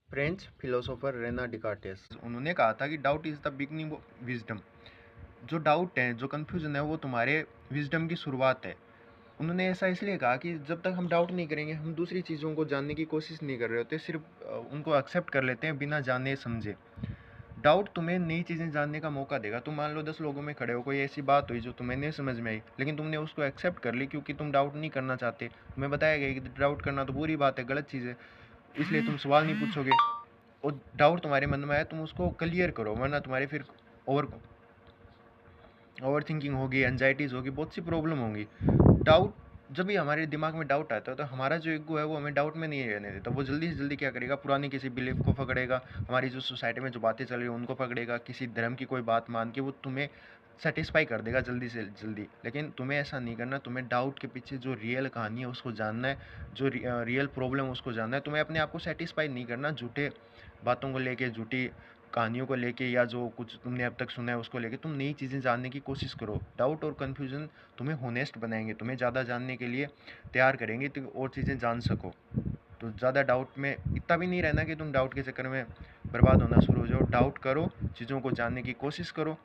French philosopher Raina डिकार्टेस उन्होंने कहा था कि doubt is the beginning of wisdom. जो डाउट है, जो कन्फ्यूजन है, वो तुम्हारे विजडम की शुरुआत है। उन्होंने ऐसा इसलिए कहा कि जब तक हम डाउट नहीं करेंगे, हम दूसरी चीज़ों को जानने की कोशिश नहीं कर रहे होते, सिर्फ उनको एक्सेप्ट कर लेते हैं बिना जाने समझे। डाउट तुम्हें नई चीज़ें जानने का मौका देगा। तुम मान लो 10 लोगों में खड़े हो, कोई ऐसी बात हुई जो तुम्हें नहीं समझ में आई, लेकिन तुमने उसको एक्सेप्ट कर ली क्योंकि तुम डाउट नहीं करना चाहते। तुम्हें बताया गया कि डाउट करना तो बुरी बात है, गलत चीज़ है, इसलिए तुम सवाल नहीं पूछोगे। और डाउट तुम्हारे मन में आया, तुम उसको क्लियर करो, वरना तुम्हारे फिर ओवर ओवर थिंकिंग होगी, एंजाइटीज़ होगी, बहुत सी प्रॉब्लम होंगी। डाउट, जब भी हमारे दिमाग में डाउट आता है तो हमारा जो ईगो है वो हमें डाउट में नहीं रहने देता। वो जल्दी से जल्दी क्या करेगा, पुरानी किसी बिलीफ को पकड़ेगा, हमारी जो सोसाइटी में जो बातें चल रही हैं उनको पकड़ेगा, किसी धर्म की कोई बात मान के वो तुम्हें सेटिस्फाई कर देगा जल्दी से जल्दी। लेकिन तुम्हें ऐसा नहीं करना। तुम्हें डाउट के पीछे जो रियल कहानी है उसको जानना है, जो रियल प्रॉब्लम उसको जानना है। तुम्हें अपने आप को सेटिस्फाई नहीं करना झूठे बातों को लेके, झूठी कहानियों को लेके, या जो कुछ तुमने अब तक सुना है उसको लेके। तुम नई चीज़ें जानने की कोशिश करो। डाउट और कन्फ्यूज़न तुम्हें होनेस्ट बनाएंगे, तुम्हें ज़्यादा जानने के लिए तैयार करेंगे तो और चीज़ें जान सको। तो ज़्यादा डाउट में इतना भी नहीं रहना कि तुम डाउट के चक्कर में बर्बाद होना शुरू हो जाओ। डाउट करो, चीज़ों को जानने की कोशिश करो,